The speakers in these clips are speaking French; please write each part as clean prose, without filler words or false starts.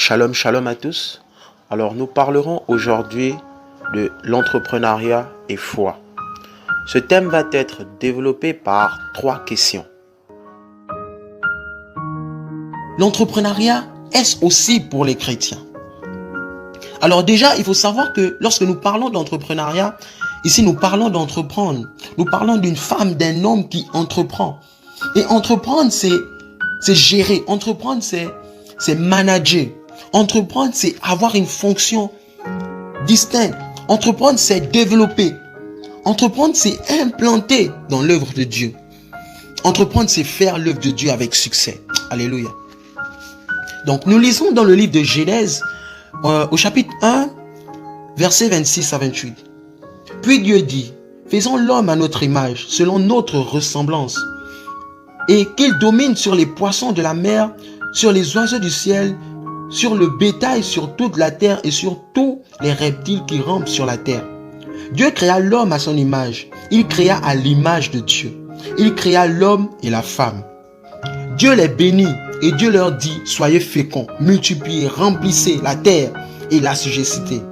Shalom, shalom à tous. Alors nous parlerons aujourd'hui de l'entrepreneuriat et foi. Ce thème va être développé par 3 questions. L'entrepreneuriat, est-ce aussi pour les chrétiens? Alors déjà, il faut savoir que lorsque nous parlons d'entrepreneuriat, ici nous parlons d'entreprendre. Nous parlons d'une femme, d'un homme qui entreprend. Et entreprendre, c'est gérer. Entreprendre, c'est manager. Entreprendre, c'est avoir une fonction distincte. Entreprendre, c'est développer. Entreprendre, c'est implanter dans l'œuvre de Dieu. Entreprendre, c'est faire l'œuvre de Dieu avec succès. Alléluia. Donc, nous lisons dans le livre de Genèse, au chapitre 1, versets 26 à 28. Puis Dieu dit, faisons l'homme à notre image, selon notre ressemblance, et qu'il domine sur les poissons de la mer, sur les oiseaux du ciel, sur le bétail, sur toute la terre et sur tous les reptiles qui rampent sur la terre. Dieu créa l'homme à son image. Il créa à l'image de Dieu. Il créa l'homme et la femme. Dieu les bénit et Dieu leur dit, soyez féconds, multipliez, remplissez la terre et l'assujettissez.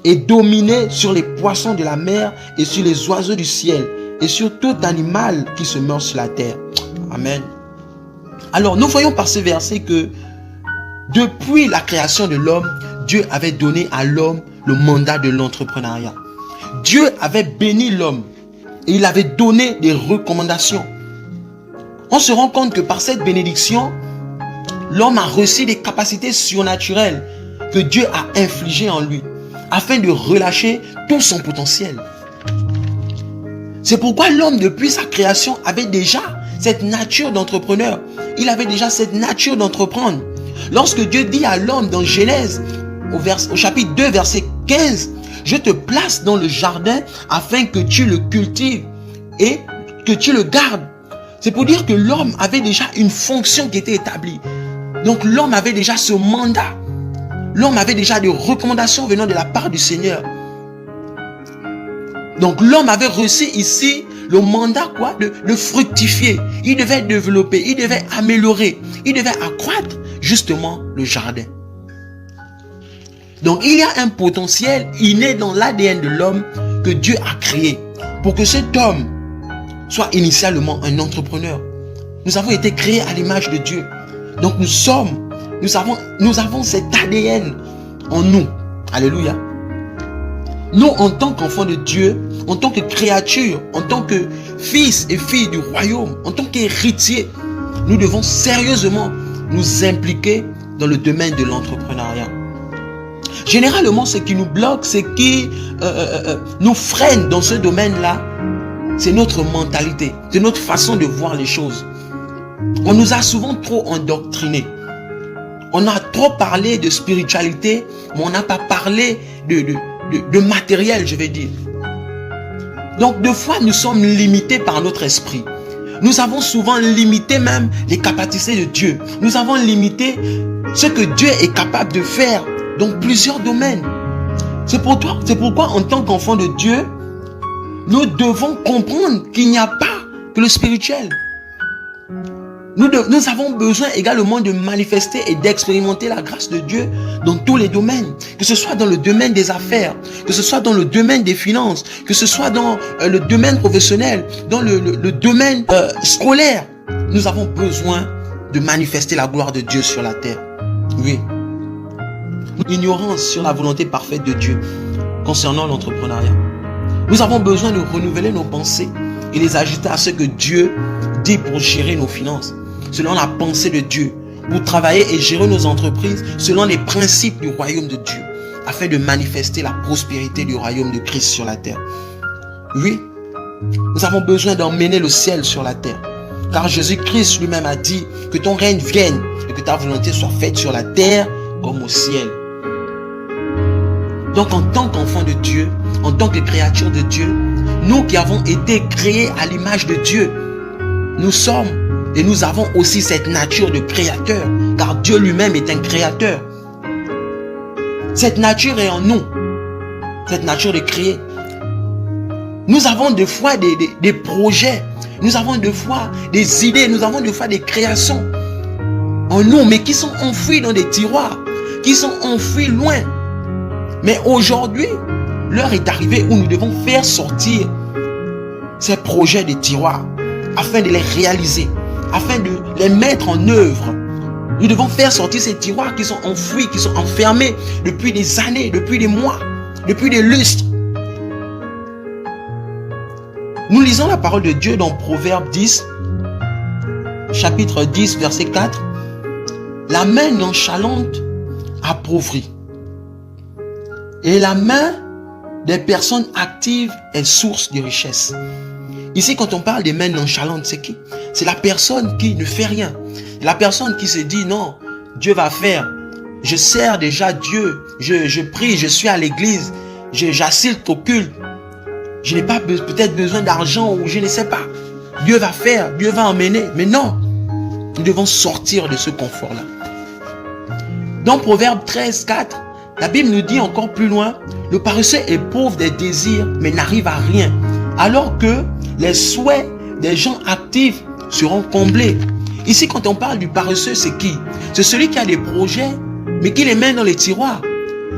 Et dominez sur les poissons de la mer et sur les oiseaux du ciel et sur tout animal qui se meurt sur la terre. Amen. Alors, nous voyons par ce verset que depuis la création de l'homme, Dieu avait donné à l'homme le mandat de l'entrepreneuriat. Dieu avait béni l'homme et il avait donné des recommandations. On se rend compte que par cette bénédiction, l'homme a reçu des capacités surnaturelles que Dieu a infligées en lui afin de relâcher tout son potentiel. C'est pourquoi l'homme, depuis sa création, avait déjà cette nature d'entrepreneur. Il avait déjà cette nature d'entreprendre. Lorsque Dieu dit à l'homme dans Genèse, au chapitre 2, verset 15, « Je te place dans le jardin afin que tu le cultives et que tu le gardes. » C'est pour dire que l'homme avait déjà une fonction qui était établie. Donc l'homme avait déjà ce mandat. L'homme avait déjà des recommandations venant de la part du Seigneur. Donc l'homme avait reçu ici le mandat de fructifier. Il devait développer, il devait améliorer, il devait accroître justement le jardin. Donc il y a un potentiel inné dans l'ADN de l'homme que Dieu a créé pour que cet homme soit initialement un entrepreneur. Nous avons été créés à l'image de Dieu. Donc nous avons cet ADN en nous. Alléluia. Nous, en tant qu'enfants de Dieu, en tant que créatures, en tant que fils et filles du royaume, en tant qu'héritiers, nous devons sérieusement nous impliquer dans le domaine de l'entrepreneuriat. Généralement, ce qui nous bloque, ce qui nous freine dans ce domaine-là, c'est notre mentalité, c'est notre façon de voir les choses. On nous a souvent trop endoctrinés. On a trop parlé de spiritualité, mais on n'a pas parlé de matériel, je vais dire. Donc, deux fois, nous sommes limités par notre esprit. Nous avons souvent limité même les capacités de Dieu. Nous avons limité ce que Dieu est capable de faire dans plusieurs domaines. C'est pourquoi, en tant qu'enfant de Dieu, nous devons comprendre qu'il n'y a pas que le spirituel. Nous avons besoin également de manifester et d'expérimenter la grâce de Dieu dans tous les domaines. Que ce soit dans le domaine des affaires, que ce soit dans le domaine des finances, que ce soit dans le domaine professionnel, dans le domaine scolaire. Nous avons besoin de manifester la gloire de Dieu sur la terre. Oui. Ignorance sur la volonté parfaite de Dieu concernant l'entrepreneuriat. Nous avons besoin de renouveler nos pensées et les ajuster à ce que Dieu dit pour gérer nos finances, selon la pensée de Dieu, pour travailler et gérer nos entreprises selon les principes du royaume de Dieu, afin de manifester la prospérité du royaume de Christ sur la terre. Oui, nous avons besoin d'emmener le ciel sur la terre, car Jésus-Christ lui-même a dit que ton règne vienne et que ta volonté soit faite sur la terre comme au ciel. Donc en tant qu'enfants de Dieu, en tant que créatures de Dieu, nous qui avons été créés à l'image de Dieu, nous sommes et nous avons aussi cette nature de créateur, car Dieu lui-même est un créateur. Cette nature est en nous, cette nature de créer. Nous avons des fois des projets, nous avons des fois des idées, nous avons des fois des créations en nous, mais qui sont enfouis dans des tiroirs. qui sont enfouis loin. Mais aujourd'hui, l'heure est arrivée où nous devons faire sortir ces projets des tiroirs afin de les réaliser, afin de les mettre en œuvre. Nous devons faire sortir ces tiroirs qui sont enfouis, qui sont enfermés depuis des années, depuis des mois, depuis des lustres. Nous lisons la parole de Dieu dans Proverbe 10, chapitre 10, verset 4. La main nonchalante appauvrit, et la main des personnes actives est source de richesse. Ici, quand on parle des mains nonchalantes, c'est qui? C'est la personne qui ne fait rien. La personne qui se dit non, Dieu va faire. Je sers déjà Dieu. Je prie, je suis à l'église. J'assiste au culte. Je n'ai pas peut-être besoin d'argent ou je ne sais pas. Dieu va faire, Dieu va emmener. Mais non, nous devons sortir de ce confort-là. Dans Proverbe 13, 4, la Bible nous dit encore plus loin, le paresseux est pauvre des désirs, mais n'arrive à rien. Alors que les souhaits des gens actifs seront comblés. Ici, quand on parle du paresseux, c'est qui? C'est celui qui a des projets, mais qui les met dans les tiroirs.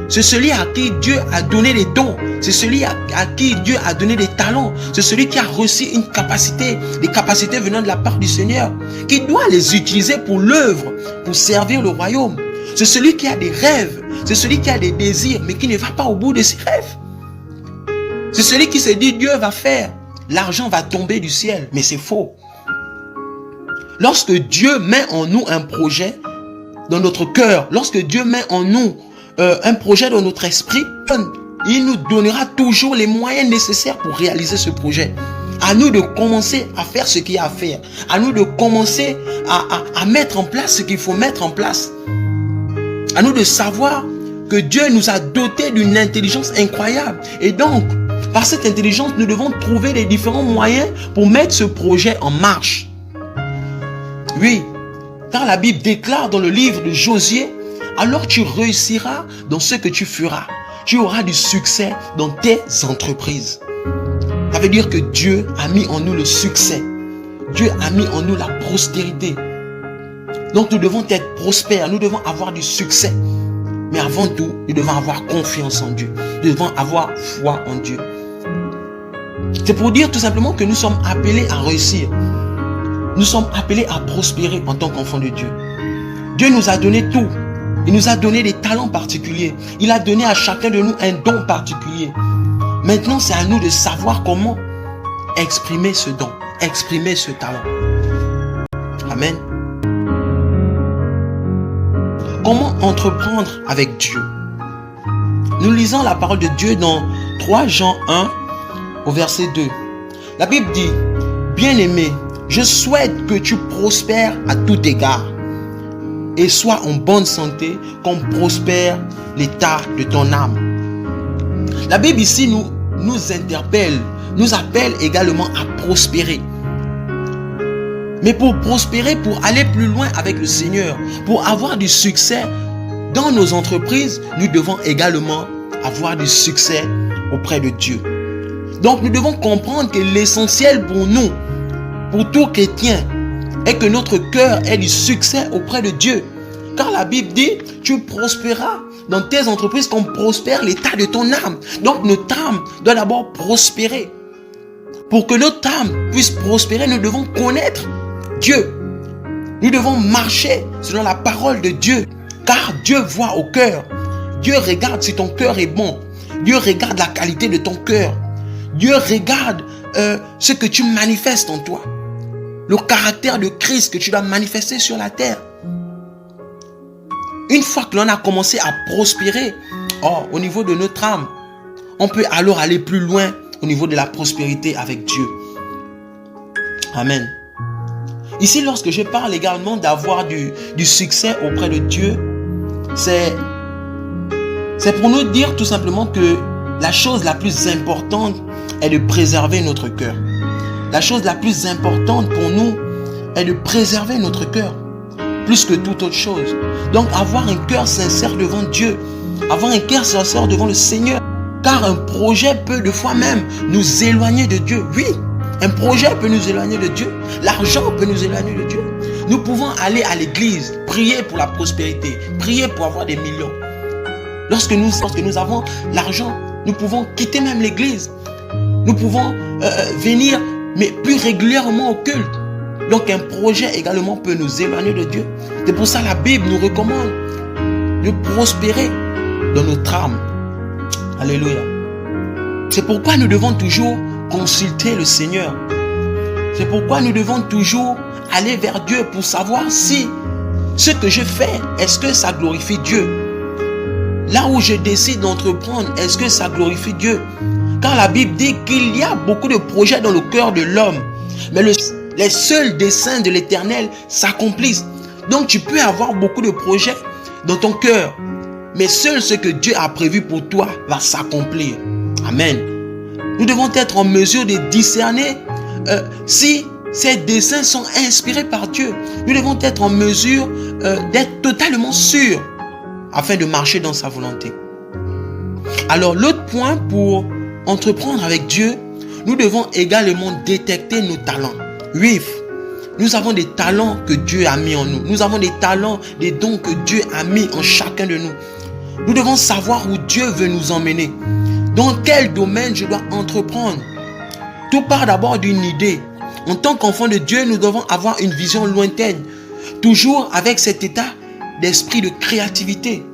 C'est celui à qui Dieu a donné des dons. C'est celui à qui Dieu a donné des talents. C'est celui qui a reçu une capacité, des capacités venant de la part du Seigneur, qui doit les utiliser pour l'œuvre, pour servir le royaume. C'est celui qui a des rêves. C'est celui qui a des désirs, mais qui ne va pas au bout de ses rêves. C'est celui qui se dit Dieu va faire. L'argent va tomber du ciel, mais c'est faux. Lorsque Dieu met en nous un projet dans notre cœur, lorsque Dieu met en nous un projet dans notre esprit, il nous donnera toujours les moyens nécessaires pour réaliser ce projet. À nous de commencer à faire ce qu'il y a à faire. À nous de commencer à mettre en place ce qu'il faut mettre en place. À nous de savoir que Dieu nous a dotés d'une intelligence incroyable. Et donc, par cette intelligence, nous devons trouver les différents moyens pour mettre ce projet en marche. Oui, car la Bible déclare dans le livre de Josué, alors tu réussiras dans ce que tu feras. Tu auras du succès dans tes entreprises. Ça veut dire que Dieu a mis en nous le succès. Dieu a mis en nous la prospérité. Donc nous devons être prospères, nous devons avoir du succès. Mais avant tout, nous devons avoir confiance en Dieu. Nous devons avoir foi en Dieu. C'est pour dire tout simplement que nous sommes appelés à réussir. Nous sommes appelés à prospérer en tant qu'enfants de Dieu. Dieu nous a donné tout. Il nous a donné des talents particuliers. Il a donné à chacun de nous un don particulier. Maintenant, c'est à nous de savoir comment exprimer ce don, exprimer ce talent. Amen. Comment entreprendre avec Dieu? Nous lisons la parole de Dieu dans 3 Jean 1 au verset 2. La Bible dit, bien-aimé, je souhaite que tu prospères à tout égard et sois en bonne santé comme prospère l'état de ton âme. La Bible ici nous interpelle, nous appelle également à prospérer. Mais pour prospérer, pour aller plus loin avec le Seigneur, pour avoir du succès dans nos entreprises, nous devons également avoir du succès auprès de Dieu. Donc nous devons comprendre que l'essentiel pour nous, pour tout chrétien, est que notre cœur ait du succès auprès de Dieu. Car la Bible dit, tu prospéreras dans tes entreprises comme prospère l'état de ton âme. Donc notre âme doit d'abord prospérer. Pour que notre âme puisse prospérer, nous devons connaître Dieu. Nous devons marcher selon la parole de Dieu. Car Dieu voit au cœur. Dieu regarde si ton cœur est bon. Dieu regarde la qualité de ton cœur. Dieu regarde ce que tu manifestes en toi. Le caractère de Christ que tu dois manifester sur la terre. Une fois que l'on a commencé à prospérer au niveau de notre âme, on peut alors aller plus loin au niveau de la prospérité avec Dieu. Amen. Ici, lorsque je parle également d'avoir du succès auprès de Dieu, c'est pour nous dire tout simplement que la chose la plus importante est de préserver notre cœur. La chose la plus importante pour nous est de préserver notre cœur, plus que toute autre chose. Donc avoir un cœur sincère devant Dieu, avoir un cœur sincère devant le Seigneur. Car un projet peut de fois même nous éloigner de Dieu. Oui, un projet peut nous éloigner de Dieu. L'argent peut nous éloigner de Dieu. Nous pouvons aller à l'église, prier pour la prospérité, prier pour avoir des millions. Lorsque nous avons l'argent, nous pouvons quitter même l'église. Nous pouvons venir, mais plus régulièrement au culte. Donc un projet également peut nous éloigner de Dieu. C'est pour ça que la Bible nous recommande de prospérer dans notre âme. Alléluia. C'est pourquoi nous devons toujours consulter le Seigneur. C'est pourquoi nous devons toujours aller vers Dieu pour savoir si ce que je fais, est-ce que ça glorifie Dieu? Là où je décide d'entreprendre, est-ce que ça glorifie Dieu? Car la Bible dit qu'il y a beaucoup de projets dans le cœur de l'homme, mais les seuls desseins de l'Éternel s'accomplissent. Donc tu peux avoir beaucoup de projets dans ton cœur, mais seul ce que Dieu a prévu pour toi va s'accomplir. Amen. Nous devons être en mesure de discerner si ces desseins sont inspirés par Dieu. Nous devons être en mesure d'être totalement sûrs afin de marcher dans sa volonté. Alors l'autre point pour entreprendre avec Dieu, nous devons également détecter nos talents. Oui, nous avons des talents que Dieu a mis en nous. Nous avons des talents, des dons que Dieu a mis en chacun de nous. Nous devons savoir où Dieu veut nous emmener. Dans quel domaine je dois entreprendre. Tout part d'abord d'une idée. En tant qu'enfant de Dieu, nous devons avoir une vision lointaine. Toujours avec cet état d'esprit de créativité.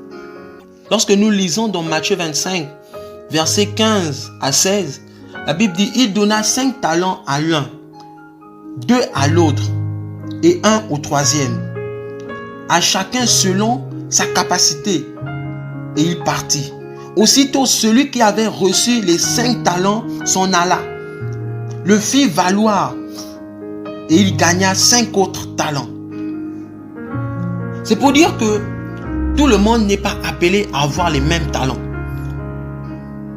Lorsque nous lisons dans Matthieu 25, versets 15 à 16, la Bible dit, il donna 5 talents à l'un, 2 à l'autre et 1 au troisième. À chacun selon sa capacité. Et il partit. Aussitôt, celui qui avait reçu les 5 talents s'en alla, le fit valoir et il gagna 5 autres talents. C'est pour dire que tout le monde n'est pas appelé à avoir les mêmes talents.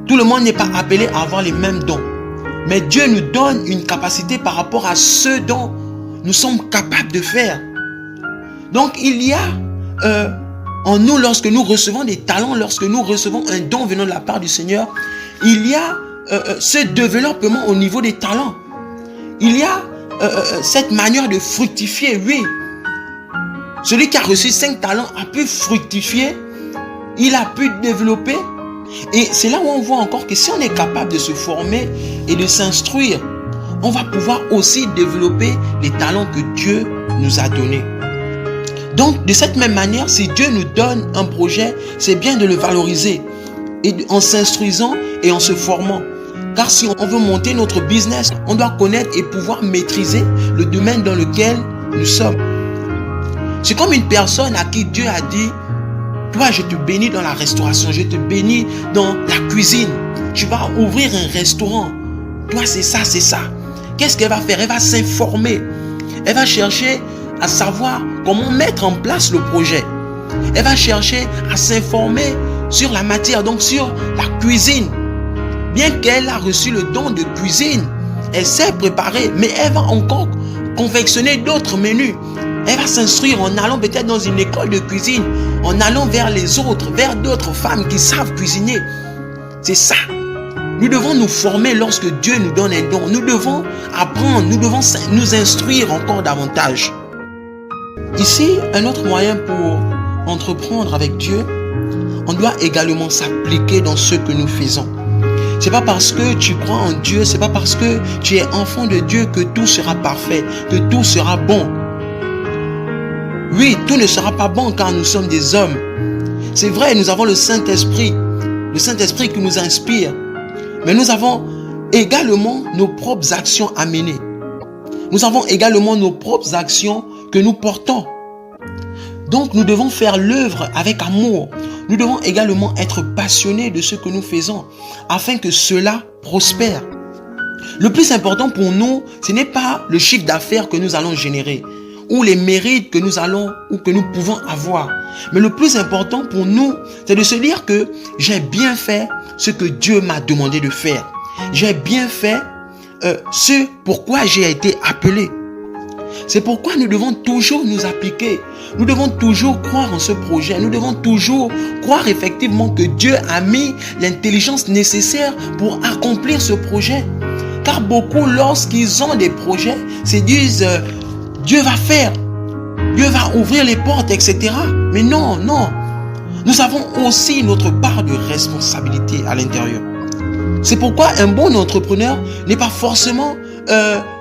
Tout le monde n'est pas appelé à avoir les mêmes dons. Mais Dieu nous donne une capacité par rapport à ce dont nous sommes capables de faire. Donc il y a en nous, lorsque nous recevons des talents, lorsque nous recevons un don venant de la part du Seigneur, il y a ce développement au niveau des talents. Il y a cette manière de fructifier, oui. Celui qui a reçu 5 talents a pu fructifier, il a pu développer. Et c'est là où on voit encore que si on est capable de se former et de s'instruire, on va pouvoir aussi développer les talents que Dieu nous a donnés. Donc, de cette même manière, si Dieu nous donne un projet, c'est bien de le valoriser et en s'instruisant et en se formant. Car si on veut monter notre business, on doit connaître et pouvoir maîtriser le domaine dans lequel nous sommes. C'est comme une personne à qui Dieu a dit, toi, je te bénis dans la restauration, je te bénis dans la cuisine. Tu vas ouvrir un restaurant. Toi, c'est ça, c'est ça. Qu'est-ce qu'elle va faire? Elle va s'informer. Elle va chercher à savoir comment mettre en place le projet. Elle va chercher à s'informer sur la matière, donc sur la cuisine. Bien qu'elle a reçu le don de cuisine, elle sait préparer, mais elle va encore confectionner d'autres menus. Elle va s'instruire en allant peut-être dans une école de cuisine, en allant vers les autres, vers d'autres femmes qui savent cuisiner. C'est ça. Nous devons nous former lorsque Dieu nous donne un don. Nous devons apprendre, nous devons nous instruire encore davantage. Ici, un autre moyen pour entreprendre avec Dieu, on doit également s'appliquer dans ce que nous faisons. C'est pas parce que tu crois en Dieu, c'est pas parce que tu es enfant de Dieu que tout sera parfait, que tout sera bon. Oui, tout ne sera pas bon car nous sommes des hommes. C'est vrai, nous avons le Saint-Esprit qui nous inspire. Mais nous avons également nos propres actions à mener. Nous avons également nos propres actions que nous portons. Donc nous devons faire l'œuvre avec amour. Nous devons également être passionnés de ce que nous faisons afin que cela prospère. Le plus important pour nous, ce n'est pas le chiffre d'affaires que nous allons générer ou les mérites que nous allons ou que nous pouvons avoir. Mais le plus important pour nous, c'est de se dire que j'ai bien fait ce que Dieu m'a demandé de faire. J'ai bien fait ce pourquoi j'ai été appelé. C'est pourquoi nous devons toujours nous appliquer. Nous devons toujours croire en ce projet. Nous devons toujours croire effectivement que Dieu a mis l'intelligence nécessaire pour accomplir ce projet. Car beaucoup, lorsqu'ils ont des projets, se disent Dieu va faire. Dieu va ouvrir les portes, etc. Mais non, non. Nous avons aussi notre part de responsabilité à l'intérieur. C'est pourquoi un bon entrepreneur n'est pas forcément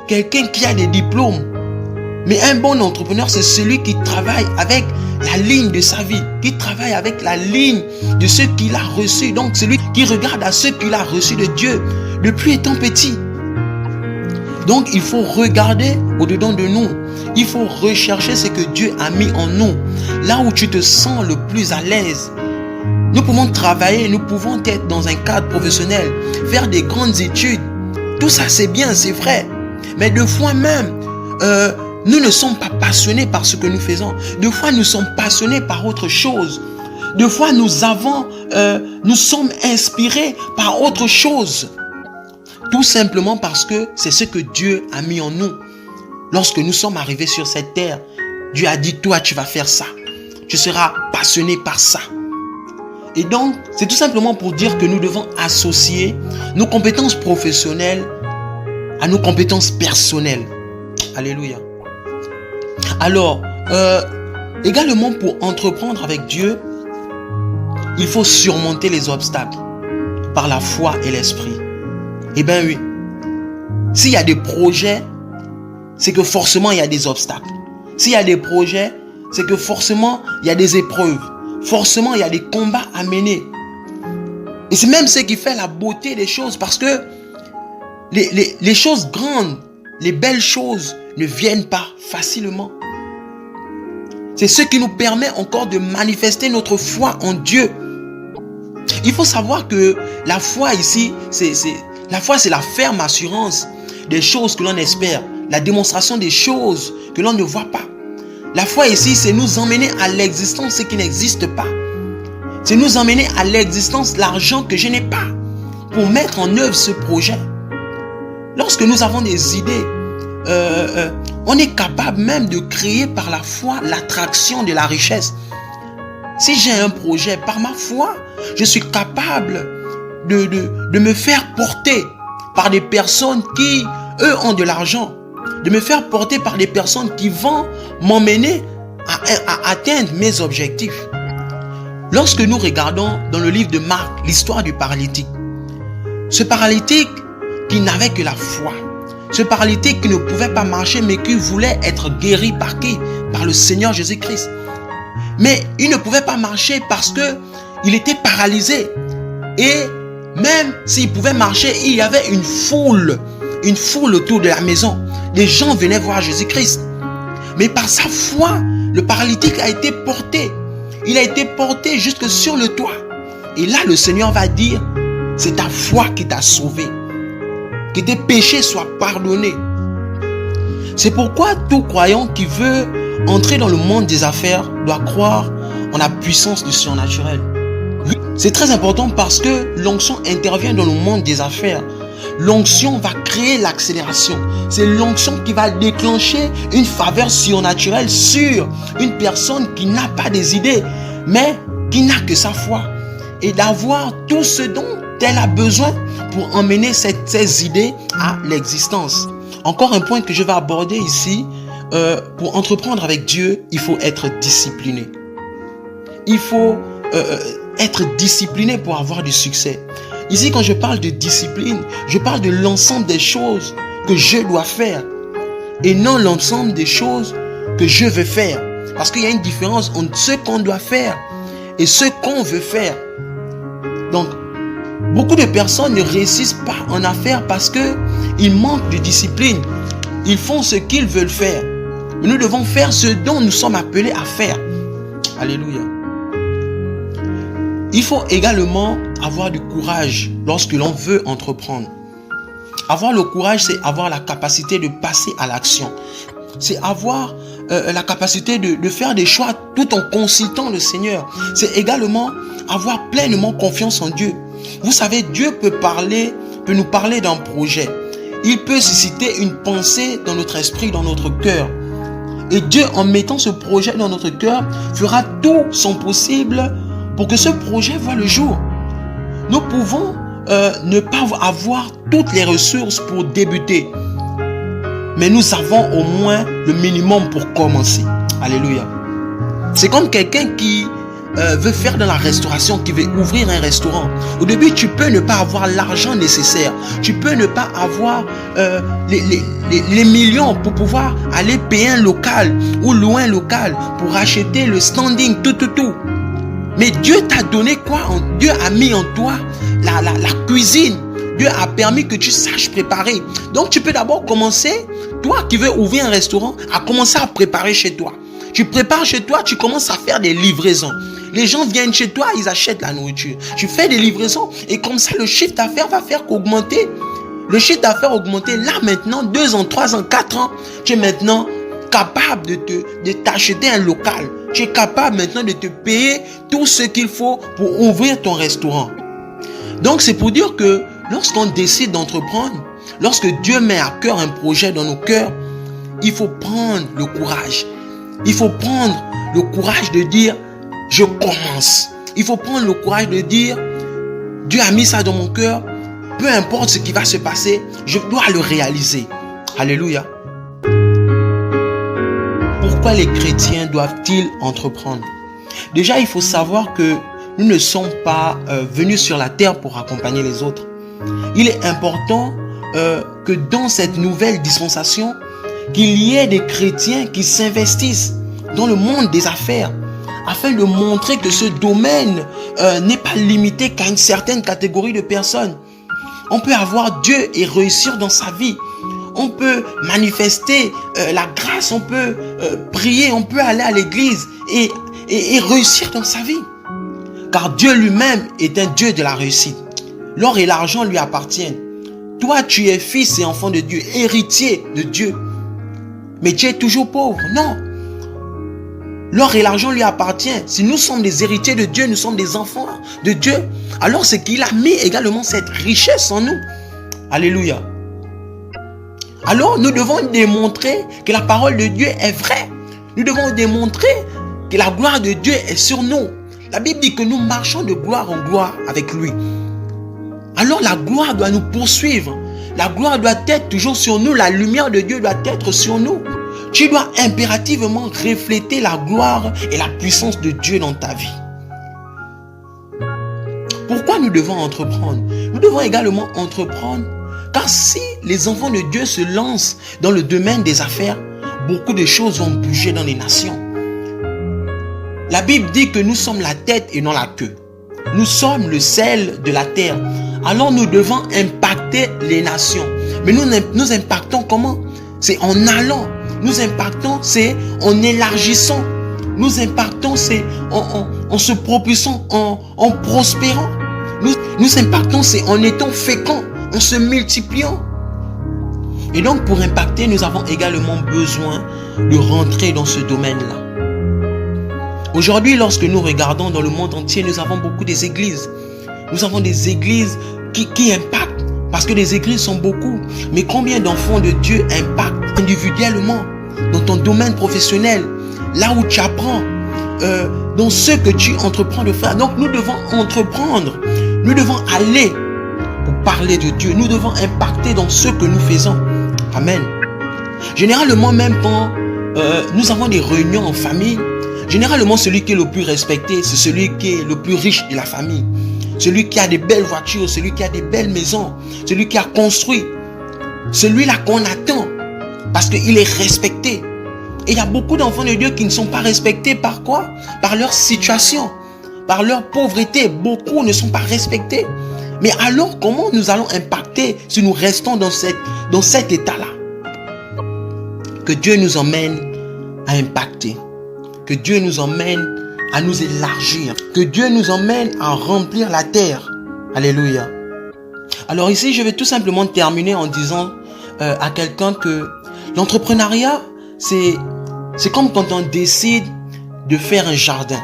quelqu'un qui a des diplômes. Mais un bon entrepreneur, c'est celui qui travaille avec la ligne de sa vie, qui travaille avec la ligne de ce qu'il a reçu. Donc, celui qui regarde à ce qu'il a reçu de Dieu depuis étant petit. Donc, il faut regarder au-dedans de nous. Il faut rechercher ce que Dieu a mis en nous. Là où tu te sens le plus à l'aise. Nous pouvons travailler, nous pouvons être dans un cadre professionnel, faire des grandes études. Tout ça, c'est bien, c'est vrai. Mais deux fois même, nous ne sommes pas passionnés par ce que nous faisons. Deux fois, nous sommes passionnés par autre chose. Deux fois, nous sommes inspirés par autre chose. Tout simplement parce que c'est ce que Dieu a mis en nous. Lorsque nous sommes arrivés sur cette terre, Dieu a dit, toi, tu vas faire ça. Tu seras passionné par ça. Et donc, c'est tout simplement pour dire que nous devons associer nos compétences professionnelles à nos compétences personnelles. Alléluia. Alors, également pour entreprendre avec Dieu, il faut surmonter les obstacles par la foi et l'esprit. Eh bien oui, s'il y a des projets, c'est que forcément il y a des obstacles. S'il y a des projets, c'est que forcément il y a des épreuves. Forcément il y a des combats à mener. Et c'est même ce qui fait la beauté des choses, parce que les choses grandes, les belles choses ne viennent pas facilement. C'est ce qui nous permet encore de manifester notre foi en Dieu. Il faut savoir que la foi ici, la foi c'est la ferme assurance des choses que l'on espère, la démonstration des choses que l'on ne voit pas. La foi ici, c'est nous emmener à l'existence ce qui n'existe pas. C'est nous emmener à l'existence l'argent que je n'ai pas pour mettre en œuvre ce projet. Lorsque nous avons des idées, on est capable même de créer par la foi l'attraction de la richesse. Si j'ai un projet, par ma foi, je suis capable de me faire porter par des personnes qui, eux, ont de l'argent. De me faire porter par des personnes qui vont m'emmener à atteindre mes objectifs. Lorsque nous regardons dans le livre de Marc l'histoire du paralytique, ce paralytique qui n'avait que la foi, ce paralytique qui ne pouvait pas marcher mais qui voulait être guéri par qui? Par le Seigneur Jésus-Christ. Mais il ne pouvait pas marcher parce que il était paralysé. Et même s'il pouvait marcher, il y avait une foule autour de la maison. Les gens venaient voir Jésus-Christ. Mais par sa foi, le paralytique a été porté. Il a été porté jusque sur le toit. Et là, le Seigneur va dire, c'est ta foi qui t'a sauvé. Que tes péchés soient pardonnés. C'est pourquoi tout croyant qui veut entrer dans le monde des affaires doit croire en la puissance du surnaturel. C'est très important parce que l'onction intervient dans le monde des affaires. L'onction va créer l'accélération. C'est l'onction qui va déclencher une faveur surnaturelle sur une personne qui n'a pas des idées, mais qui n'a que sa foi. Et d'avoir tout ce dont elle a besoin pour emmener ces idées à l'existence. Encore un point que je vais aborder ici. Pour entreprendre avec Dieu, il faut être discipliné. Il faut être discipliné pour avoir du succès. Ici, quand je parle de discipline, je parle de l'ensemble des choses que je dois faire et non l'ensemble des choses que je veux faire. Parce qu'il y a une différence entre ce qu'on doit faire et ce qu'on veut faire. Donc, beaucoup de personnes ne réussissent pas en affaires parce qu'ils manquent de discipline. Ils font ce qu'ils veulent faire. Mais nous devons faire ce dont nous sommes appelés à faire. Alléluia. Il faut également avoir du courage lorsque l'on veut entreprendre. Avoir le courage, c'est avoir la capacité de passer à l'action. C'est avoir la capacité de faire des choix tout en consultant le Seigneur. C'est également avoir pleinement confiance en Dieu. Vous savez, Dieu peut nous parler d'un projet. Il peut susciter une pensée dans notre esprit, dans notre cœur. Et Dieu, en mettant ce projet dans notre cœur, fera tout son possible pour que ce projet voie le jour. Nous pouvons ne pas avoir toutes les ressources pour débuter. Mais nous avons au moins le minimum pour commencer. Alléluia. C'est comme quelqu'un qui veut faire dans la restauration, qui veut ouvrir un restaurant. Au début, tu peux ne pas avoir l'argent nécessaire. Tu peux ne pas avoir les millions pour pouvoir aller payer un local ou louer un local pour acheter le standing, tout. Mais Dieu t'a donné quoi? Dieu a mis en toi la cuisine. Dieu a permis que tu saches préparer. Donc, tu peux d'abord commencer, toi qui veux ouvrir un restaurant, à commencer à préparer chez toi. Tu prépares chez toi, tu commences à faire des livraisons. Les gens viennent chez toi, ils achètent la nourriture. Tu fais des livraisons et comme ça, le chiffre d'affaires va faire qu'augmenter. Le chiffre d'affaires augmenter. Là, maintenant, 2 ans, 3 ans, 4 ans, tu es maintenant capable de t'acheter un local. Tu es capable maintenant de te payer tout ce qu'il faut pour ouvrir ton restaurant. Donc, c'est pour dire que lorsqu'on décide d'entreprendre, lorsque Dieu met à cœur un projet dans nos cœurs, il faut prendre le courage. Il faut prendre le courage de dire, je commence. Il faut prendre le courage de dire, Dieu a mis ça dans mon cœur, peu importe ce qui va se passer, je dois le réaliser. Alléluia. Pourquoi les chrétiens doivent-ils entreprendre? Déjà, il faut savoir que nous ne sommes pas venus sur la terre pour accompagner les autres. Il est important que dans cette nouvelle dispensation, qu'il y ait des chrétiens qui s'investissent dans le monde des affaires afin de montrer que ce domaine n'est pas limité qu'à une certaine catégorie de personnes. On peut avoir Dieu et réussir dans sa vie. On peut manifester la grâce, on peut prier, on peut aller à l'église et réussir dans sa vie. Car Dieu lui-même est un Dieu de la réussite. L'or et l'argent lui appartiennent. Toi, tu es fils et enfant de Dieu, héritier de Dieu. Mais tu es toujours pauvre. Non. L'or et l'argent lui appartiennent. Si nous sommes des héritiers de Dieu, nous sommes des enfants de Dieu, alors c'est qu'il a mis également cette richesse en nous. Alléluia. Alors nous devons démontrer que la parole de Dieu est vraie. Nous devons démontrer que la gloire de Dieu est sur nous. La Bible dit que nous marchons de gloire en gloire avec lui. Alors la gloire doit nous poursuivre. La gloire doit être toujours sur nous. La lumière de Dieu doit être sur nous. Tu dois impérativement refléter la gloire et la puissance de Dieu dans ta vie. Pourquoi nous devons entreprendre? Nous devons également entreprendre car si les enfants de Dieu se lancent dans le domaine des affaires, beaucoup de choses vont bouger dans les nations. La Bible dit que nous sommes la tête et non la queue. Nous sommes le sel de la terre. Alors nous devons impacter les nations. Mais nous impactons comment? C'est en allant. Nous impactons, c'est en élargissant. Nous impactons, c'est en se propulsant, en prospérant. Nous impactons, c'est en étant féconds, en se multipliant. Et donc pour impacter, nous avons également besoin de rentrer dans ce domaine-là. Aujourd'hui, lorsque nous regardons dans le monde entier, nous avons beaucoup des églises. Nous avons des églises qui impactent, parce que les églises sont beaucoup. Mais combien d'enfants de Dieu impactent individuellement, dans ton domaine professionnel, là où tu apprends, dans ce que tu entreprends de faire. Donc nous devons entreprendre, nous devons aller pour parler de Dieu. Nous devons impacter dans ce que nous faisons. Amen. Généralement, même quand nous avons des réunions en famille, généralement celui qui est le plus respecté, c'est celui qui est le plus riche de la famille. Celui qui a des belles voitures, celui qui a des belles maisons, celui qui a construit. Celui-là qu'on attend parce qu'il est respecté. Et il y a beaucoup d'enfants de Dieu qui ne sont pas respectés par quoi? Par leur situation, par leur pauvreté. Beaucoup ne sont pas respectés. Mais alors, comment nous allons impacter si nous restons dans cet état-là? Que Dieu nous emmène à impacter. Que Dieu nous emmène à nous élargir. Que Dieu nous emmène à remplir la terre. Alléluia. Alors ici, je vais tout simplement terminer en disant à quelqu'un que l'entrepreneuriat, c'est comme quand on décide de faire un jardin.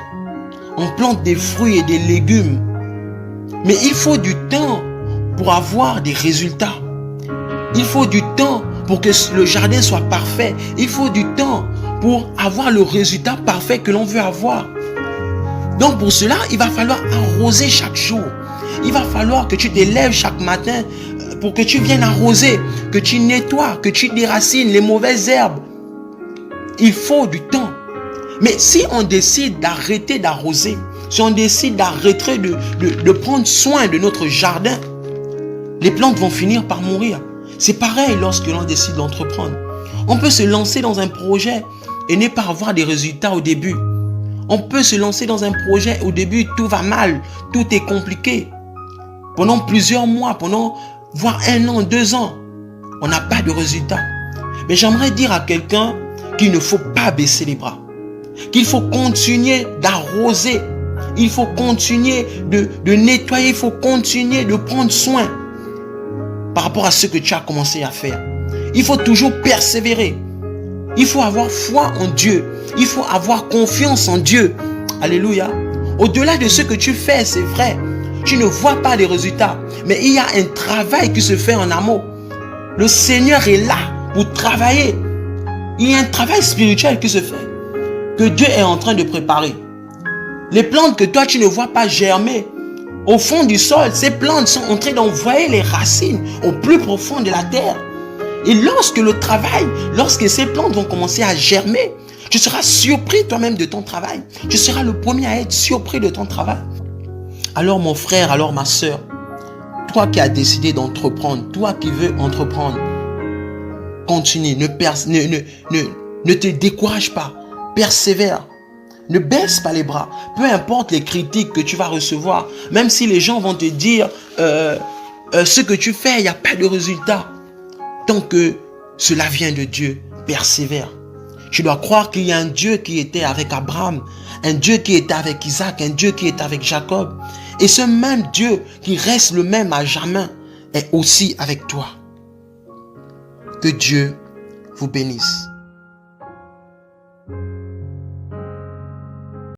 On plante des fruits et des légumes. Mais il faut du temps pour avoir des résultats. Il faut du temps pour que le jardin soit parfait. Il faut du temps pour avoir le résultat parfait que l'on veut avoir. Donc pour cela, il va falloir arroser chaque jour. Il va falloir que tu te lèves chaque matin pour que tu viennes arroser, que tu nettoies, que tu déracines les mauvaises herbes. Il faut du temps. Mais si on décide d'arrêter d'arroser, si on décide d'arrêter de prendre soin de notre jardin, les plantes vont finir par mourir. C'est pareil lorsque l'on décide d'entreprendre. On peut se lancer dans un projet et ne pas avoir des résultats au début. On peut se lancer dans un projet, au début tout va mal, tout est compliqué. Pendant plusieurs mois, pendant voire 1 an, 2 ans, on n'a pas de résultats. Mais j'aimerais dire à quelqu'un qu'il ne faut pas baisser les bras, qu'il faut continuer d'arroser, il faut continuer de nettoyer, il faut continuer de prendre soin par rapport à ce que tu as commencé à faire. Il faut toujours persévérer. Il faut avoir foi en Dieu. Il faut avoir confiance en Dieu. Alléluia. Au-delà de ce que tu fais, c'est vrai. Tu ne vois pas les résultats. Mais il y a un travail qui se fait en amont. Le Seigneur est là pour travailler. Il y a un travail spirituel qui se fait. Que Dieu est en train de préparer. Les plantes que toi tu ne vois pas germer au fond du sol, ces plantes sont en train d'envoyer les racines au plus profond de la terre. Et lorsque ces plantes vont commencer à germer, tu seras surpris toi-même de ton travail. Tu seras le premier à être surpris de ton travail. Alors mon frère, alors ma soeur, toi qui as décidé d'entreprendre, toi qui veux entreprendre, continue, ne te décourage pas, persévère. Ne baisse pas les bras. Peu importe les critiques que tu vas recevoir, même si les gens vont te dire ce que tu fais, il n'y a pas de résultat. Tant que cela vient de Dieu, persévère. Tu dois croire qu'il y a un Dieu qui était avec Abraham, un Dieu qui était avec Isaac, un Dieu qui est avec Jacob. Et ce même Dieu qui reste le même à jamais est aussi avec toi. Que Dieu vous bénisse.